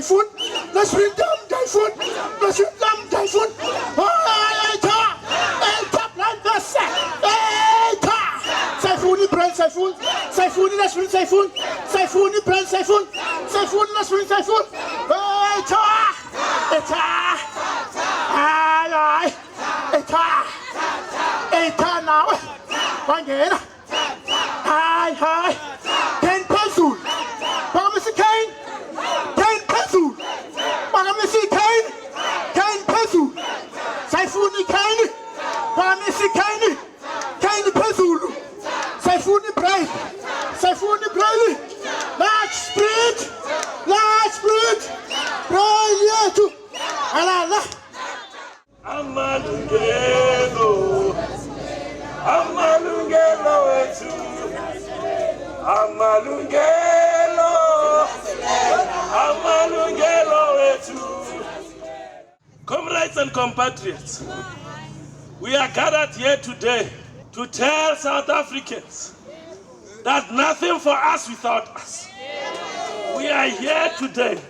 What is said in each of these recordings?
typhoon. Let's bring down typhoon. Let's bring down typhoon. Typhoon, brand typhoon. Typhoon, let's bring typhoon. Typhoon, brand typhoon. Typhoon, let's bring typhoon. Eta now. Again. Hi. 10 pesos. Pharmacy cane. 10 pesos. Pharmacy cane. 10 pesos. Typhoon cane. Pharmacy cane. 10 pesos. Typhoon bread. Typhoon bread. Large spread. Large spread. Bread. Alala. Amalungelo wetu, amalungelo wetu. Comrades and compatriots, we are gathered here today to tell South Africans that nothing for us without us. We are here today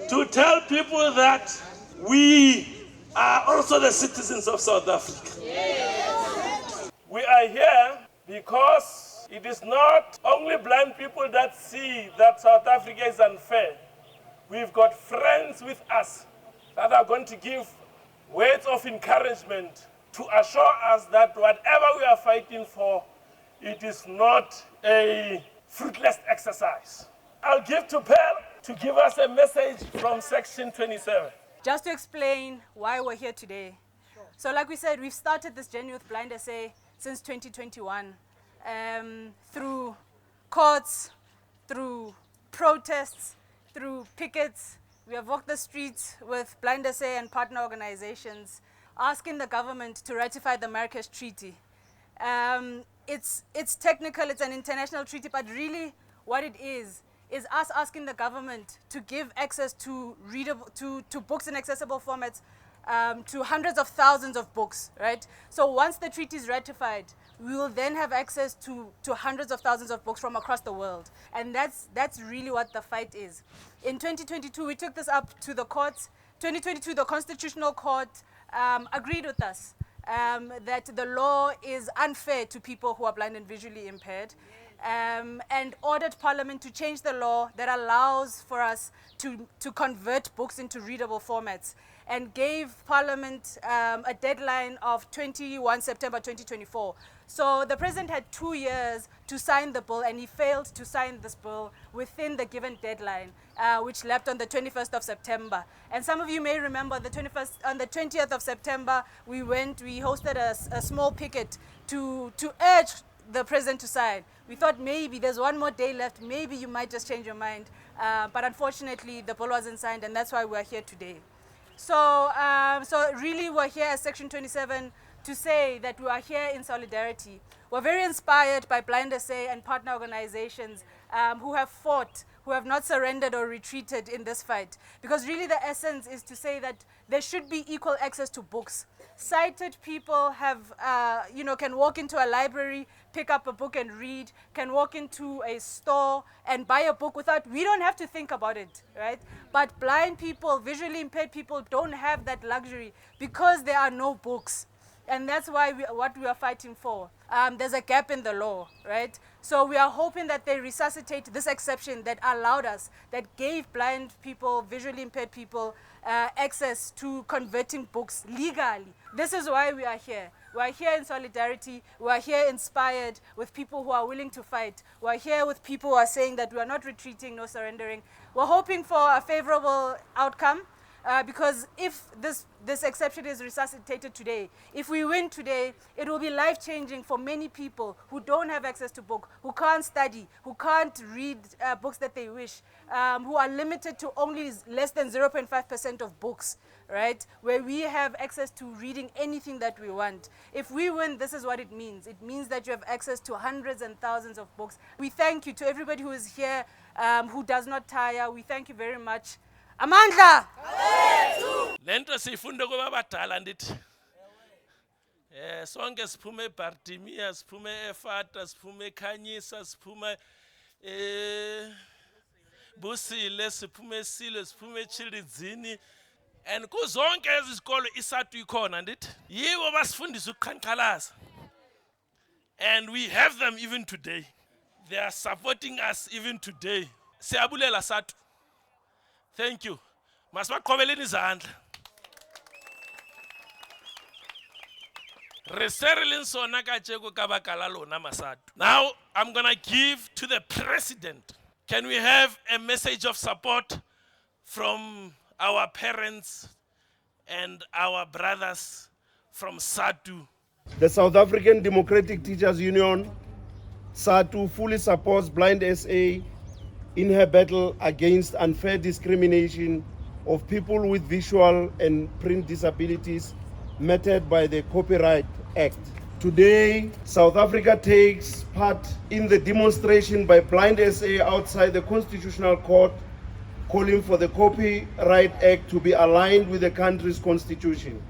to tell people that we are also the citizens of South Africa. We are here because it is not only blind people that see that South Africa is unfair. We've got friends with us that are going to give words of encouragement to assure us that whatever we are fighting for, it is not a fruitless exercise. I'll give to Pearl to give us a message from section 27. Just to explain why we're here today. So like we said, we've started this journey with BLINDSA since 2021. Through courts, through protests, through pickets. We have walked the streets with BLINDSA and partner organizations, asking the government to ratify the Marrakesh Treaty. It's technical, it's an international treaty, but really what it is us asking the government to give access to books in accessible formats to hundreds of thousands of books, right? So once the treaty is ratified, we will then have access to hundreds of thousands of books from across the world. And that's really what the fight is. In 2022, we took this up to the courts. 2022, the Constitutional Court agreed with us that the law is unfair to people who are blind and visually impaired. And ordered Parliament to change the law that allows for us to convert books into readable formats, and gave Parliament a deadline of 21 September 2024. So the President had 2 years to sign the bill, and he failed to sign this bill within the given deadline, which left on the 21st of September. And some of you may remember on the 20th of September, we hosted a small picket to urge the President to sign. We thought maybe there's one more day left, maybe you might just change your mind. But unfortunately, the bill wasn't signed, and that's why we're here today. So really we're here as Section 27 to say that we are here in solidarity. We're very inspired by BLINDSA and partner organizations who have fought, who have not surrendered or retreated in this fight. Because really the essence is to say that there should be equal access to books. Sighted people can walk into a library, pick up a book and read, can walk into a store and buy a book we don't have to think about it, right? But blind people, visually impaired people don't have that luxury because there are no books. And that's why what we are fighting for. There's a gap in the law, right? So we are hoping that they resuscitate this exception that allowed us, that gave blind people, visually impaired people, access to converting books legally. This is why we are here. We are here in solidarity. We are here inspired with people who are willing to fight. We are here with people who are saying that we are not retreating, no surrendering. We're hoping for a favorable outcome. Because if this exception is resuscitated today, if we win today, it will be life-changing for many people who don't have access to books, who can't study, who can't read books that they wish, who are limited to only less than 0.5% of books, right? Where we have access to reading anything that we want. If we win, this is what it means. It means that you have access to hundreds and thousands of books. We thank you to everybody who is here, who does not tire. We thank you very much. Amandla! Lento sifunde kuba badala ndithi. Sonke siphume eBartimia, siphume eFata, siphume eKhanyisa, siphume Busile, Siphume Sile, Siphume Chilidzini, and kuzonke ezikolo isatu ikhona ndithi. Yibo basifundisa ukuqhankqalaza. And we have them even today. They are supporting us even today. Siyabulela SADTU. Thank you. Masibaqhobeleni izandla. Now, I'm going to give to the president. Can we have a message of support from our parents and our brothers from SADTU? The South African Democratic Teachers Union, SADTU, fully supports BLINDSA in her battle against unfair discrimination of people with visual and print disabilities meted by the Copyright Act. Today, South Africa takes part in the demonstration by BLINDSA outside the Constitutional Court, calling for the Copyright Act to be aligned with the country's constitution.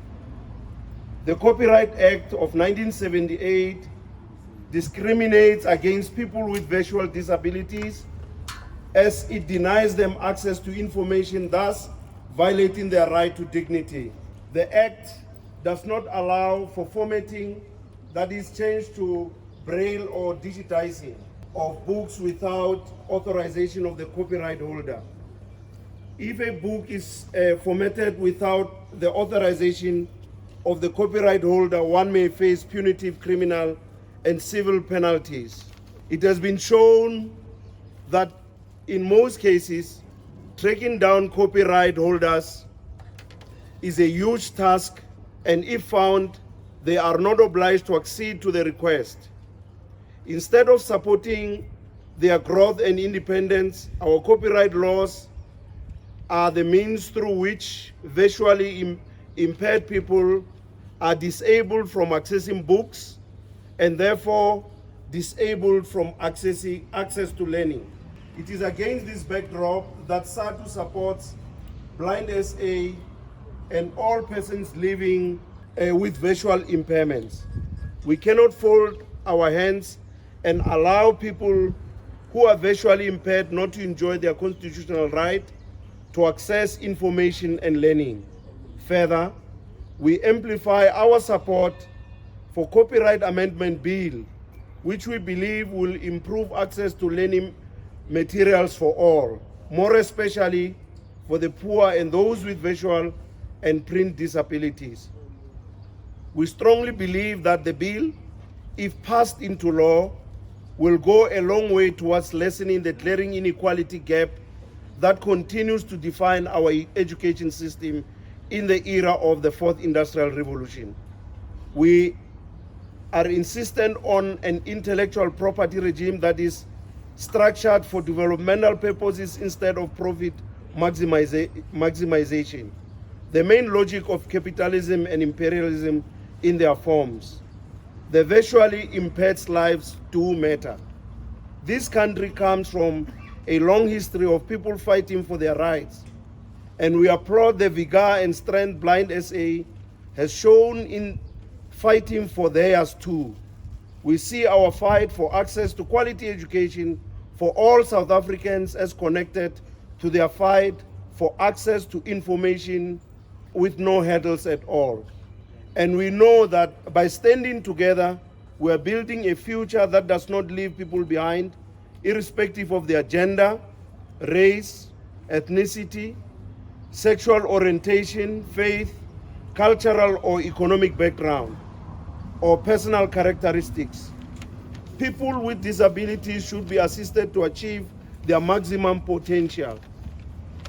The Copyright Act of 1978 discriminates against people with visual disabilities as it denies them access to information, thus violating their right to dignity. The Act does not allow for formatting, that is changed to braille or digitizing of books without authorization of the copyright holder. If a book is formatted without the authorization of the copyright holder, one may face punitive criminal and civil penalties. It has been shown that in most cases, tracking down copyright holders is a huge task, and if found, they are not obliged to accede to the request. Instead of supporting their growth and independence, our copyright laws are the means through which visually impaired people are disabled from accessing books and therefore disabled from access to learning. It is against this backdrop that SADTU supports BLINDSA and all persons living with visual impairments. We cannot fold our hands and allow people who are visually impaired not to enjoy their constitutional right to access information and learning. Further, we amplify our support for Copyright Amendment Bill, which we believe will improve access to learning materials for all, more especially for the poor and those with visual and print disabilities. We strongly believe that the bill, if passed into law, will go a long way towards lessening the glaring inequality gap that continues to define our education system in the era of the Fourth Industrial Revolution. We are insistent on an intellectual property regime that is structured for developmental purposes instead of profit maximization, the main logic of capitalism and imperialism in their forms. The visually impaired lives do matter. This country comes from a long history of people fighting for their rights, and we applaud the vigor and strength BLINDSA has shown in fighting for theirs too. We see our fight for access to quality education for all South Africans as connected to their fight for access to information with no hurdles at all. And we know that by standing together, we are building a future that does not leave people behind, irrespective of their gender, race, ethnicity, sexual orientation, faith, cultural or economic background, or personal characteristics. People with disabilities should be assisted to achieve their maximum potential.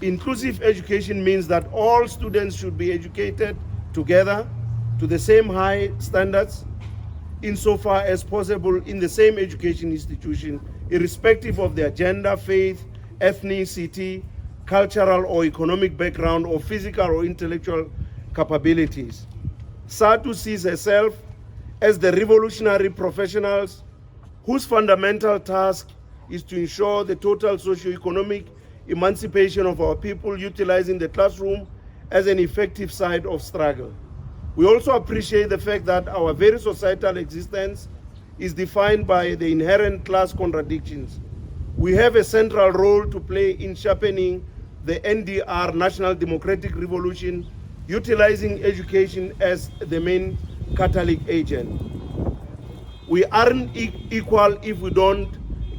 Inclusive education means that all students should be educated together to the same high standards, insofar as possible in the same education institution, irrespective of their gender, faith, ethnicity, cultural or economic background, or physical or intellectual capabilities. SADTU sees herself as the revolutionary professionals whose fundamental task is to ensure the total socio-economic emancipation of our people, utilizing the classroom as an effective site of struggle. We also appreciate the fact that our very societal existence is defined by the inherent class contradictions. We have a central role to play in sharpening the NDR, National Democratic Revolution, utilizing education as the main catalytic agent. We aren't equal if we don't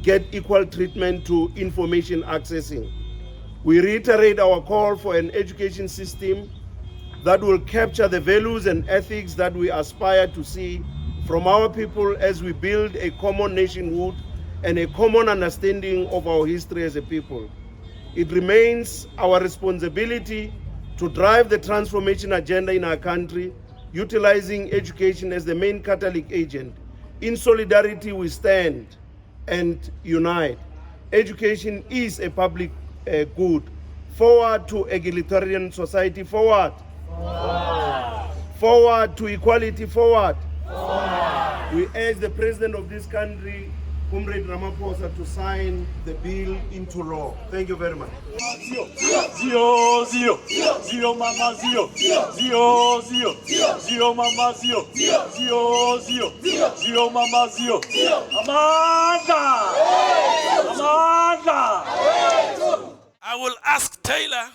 get equal treatment to information accessing. We reiterate our call for an education system that will capture the values and ethics that we aspire to see from our people as we build a common nationhood and a common understanding of our history as a people. It remains our responsibility to drive the transformation agenda in our country, utilizing education as the main catalytic agent. In solidarity, we stand and unite. Education is a public good. Forward to egalitarian society, forward. Forward. Forward to equality, forward. Forward. We urge the President of this country, Comrade Ramaphosa, to sign the bill into law. Thank you very much. Zero, zero, zero, zero, mama, zero, zero, zero, zero, mama, zero, zero, zero, zero, mama, zero. Amanda! Amanda! I will ask Taylor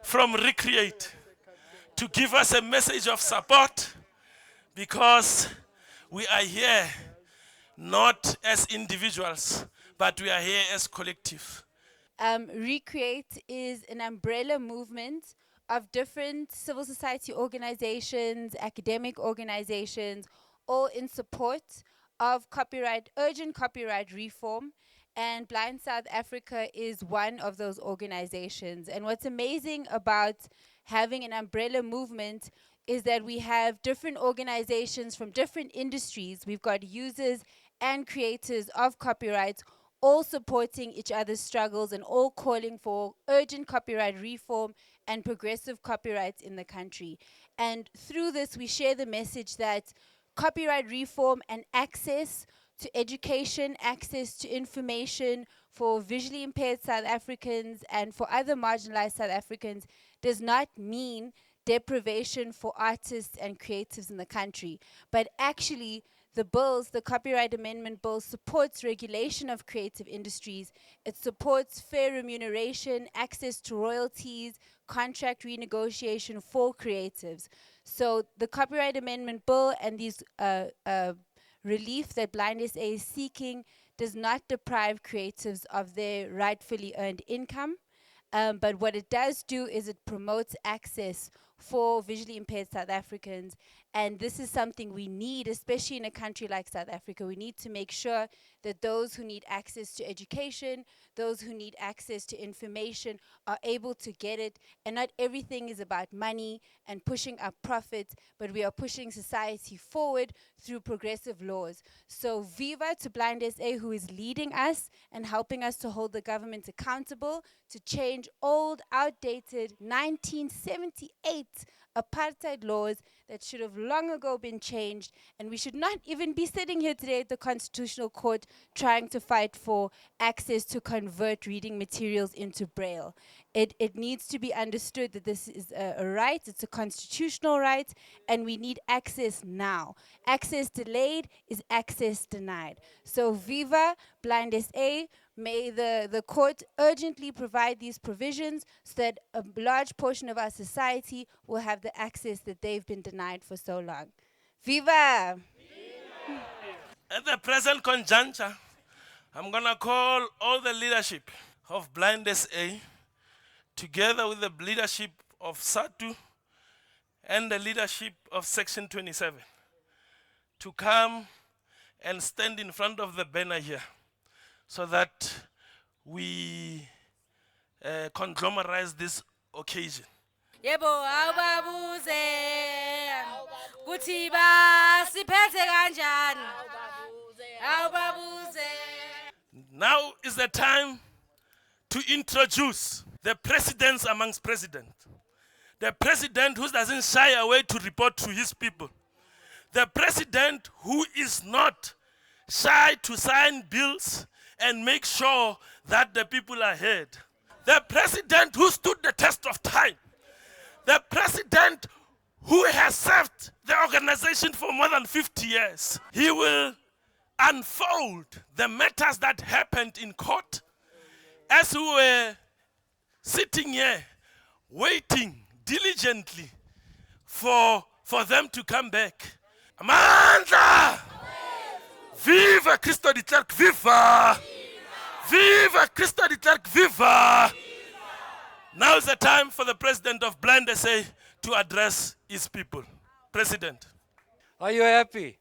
from Recreate to give us a message of support, because we are here not as individuals, but we are here as collective. Recreate is an umbrella movement of different civil society organizations, academic organizations, all in support of urgent copyright reform. And Blind South Africa is one of those organizations. And what's amazing about having an umbrella movement is that we have different organizations from different industries. We've got users and creators of copyright all supporting each other's struggles and all calling for urgent copyright reform and progressive copyright in the country. And through this, we share the message that copyright reform and access to education, access to information for visually impaired South Africans and for other marginalized South Africans does not mean deprivation for artists and creatives in the country, but actually the Copyright Amendment Bill supports regulation of creative industries. It supports fair remuneration, access to royalties, contract renegotiation for creatives. So the Copyright Amendment Bill and these relief that BLINDSA is seeking does not deprive creatives of their rightfully earned income. But what it does do is it promotes access for visually impaired South Africans. And this is something we need, especially in a country like South Africa. We need to make sure that those who need access to education, those who need access to information are able to get it. And not everything is about money and pushing up profits, but we are pushing society forward through progressive laws. So viva to BLINDSA, who is leading us and helping us to hold the government accountable to change old, outdated 1978 apartheid laws that should have long ago been changed, and we should not even be sitting here today at the Constitutional Court trying to fight for access to convert reading materials into Braille. It needs to be understood that this is a right, it's a constitutional right, and we need access now. Access delayed is access denied. So viva BLINDSA. May the court urgently provide these provisions so that a large portion of our society will have the access that they've been denied for so long. Viva! At the present conjuncture, I'm going to call all the leadership of BLINDSA, together with the leadership of SADTU and the leadership of Section 27, to come and stand in front of the banner here, so that we conglomerize this occasion. Yebo awubabuze kuthi basiphethe kanjani awubabuze. Now is the time to introduce the presidents amongst presidents. The president who doesn't shy away to report to his people. The president who is not shy to sign bills and make sure that the people are heard. The president who stood the test of time. The president who has served the organization for more than 50 years. He will unfold the matters that happened in court as we were sitting here waiting diligently for them to come back. Amandla! Viva Cristo de Klerk, viva! Viva Cristo de Klerk, viva! Now is the time for the president of BLINDSA to address his people. President. Are you happy?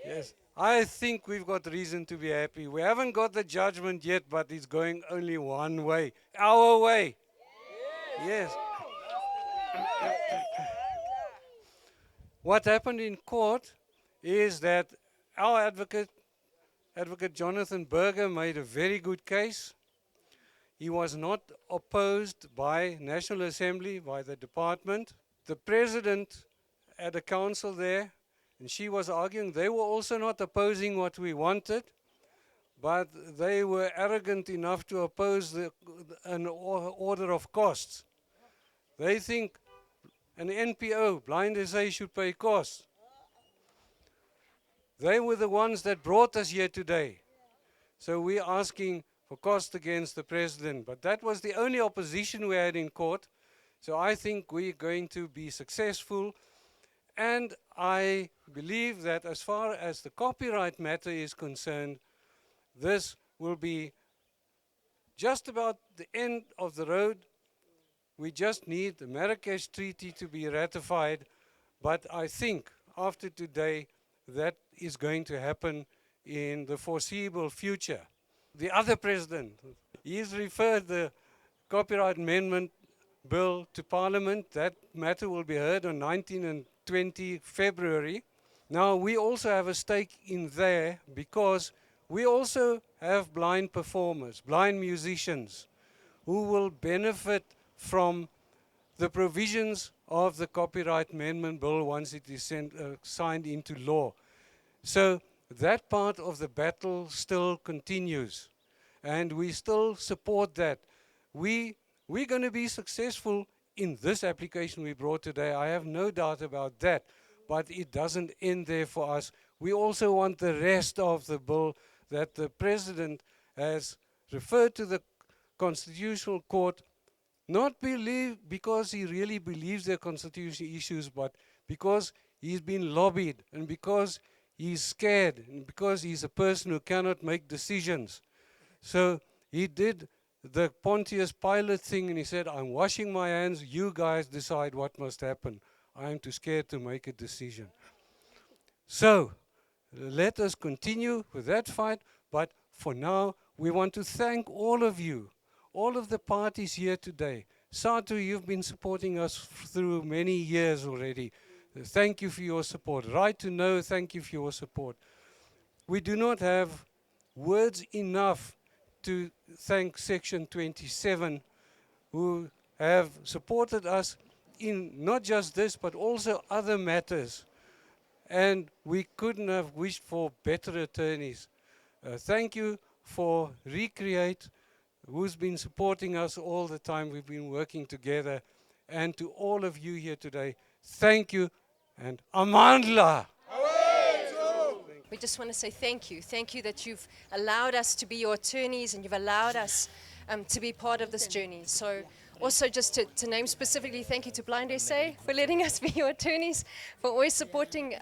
Yes. I think we've got reason to be happy. We haven't got the judgment yet, but it's going only one way. Our way. Yes. What happened in court is that our advocate Jonathan Berger, made a very good case. He was not opposed by National Assembly, by the department. The president at the council there, and she was arguing, they were also not opposing what we wanted, but they were arrogant enough to oppose an order of costs. They think an NPO, BLINDSA, should pay costs. They were the ones that brought us here today. So we're asking for cost against the president. But that was the only opposition we had in court. So I think we're going to be successful. And I believe that as far as the copyright matter is concerned, this will be just about the end of the road. We just need the Marrakesh Treaty to be ratified. But I think after today, that is going to happen in the foreseeable future. The other president, he's referred the Copyright Amendment Bill to Parliament. That matter will be heard on 19 and 20 February. Now, we also have a stake in there because we also have blind performers, blind musicians, who will benefit from the provisions of the Copyright Amendment Bill once it is signed into law. So that part of the battle still continues, and we still support that. We're going to be successful in this application we brought today. I have no doubt about that, but it doesn't end there for us. We also want the rest of the bill that the president has referred to the Constitutional Court, not because he really believes there are constitutional issues, but because he's been lobbied and because he's scared and because he's a person who cannot make decisions. So he did the Pontius Pilate thing and he said, I'm washing my hands, you guys decide what must happen. I am too scared to make a decision. So let us continue with that fight, but for now we want to thank all of you, all of the parties here today. SADTU, you've been supporting us through many years already. Thank you for your support. Right to Know, thank you for your support. We do not have words enough to thank Section 27, who have supported us in not just this, but also other matters. And we couldn't have wished for better attorneys. Thank you for Recreate, who's been supporting us all the time. We've been working together. And to all of you here today, thank you and Amandla. We just want to say thank you. Thank you that you've allowed us to be your attorneys and you've allowed us to be part of this journey. So also just to name specifically, thank you to BLINDSA for letting us be your attorneys, for always supporting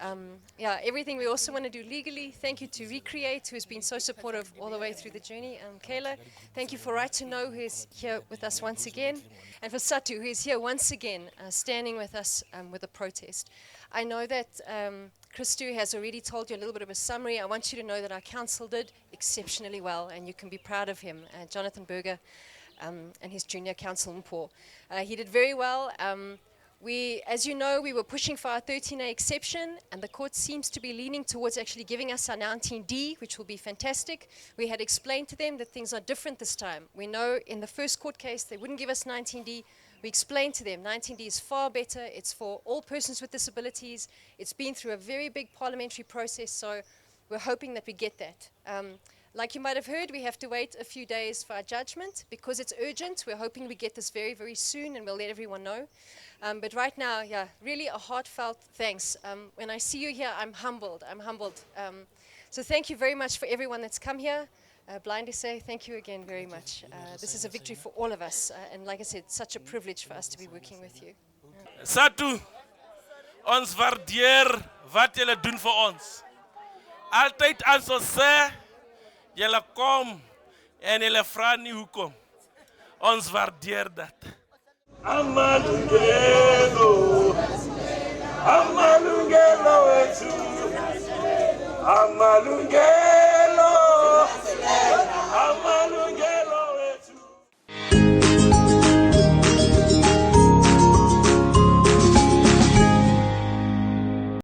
everything we also want to do legally. Thank you to Recreate, who has been so supportive all the way through the journey. Kayla, thank you for Right to Know, who is here with us once again. And for SADTU, who is here once again, standing with us with a protest. I know that Christu has already told you a little bit of a summary. I want you to know that our council did exceptionally well, and you can be proud of him, Jonathan Berger and his junior council Mpho. He did very well. As you know, we were pushing for our 13A exception, and the court seems to be leaning towards actually giving us our 19D, which will be fantastic. We had explained to them that things are different this time. We know in the first court case they wouldn't give us 19D. We explained to them 19D is far better. It's for all persons with disabilities. It's been through a very big parliamentary process, so we're hoping that we get that. Like you might have heard, we have to wait a few days for our judgment. Because it's urgent, we're hoping we get this very, very soon, and we'll let everyone know. But right now, really a heartfelt thanks. When I see you here, I'm humbled. So thank you very much for everyone that's come here. BLINDSA, thank you again very much. This is a victory for all of us. And like I said, such a privilege for us to be working with you. SADTU, ons waardeer wat julle doen vir ons. Altyd as ons sê, julle kom en julle vra nie hoekom. Ons waardeer dat. Amalungelo, amalungelo wetu, amalungelo.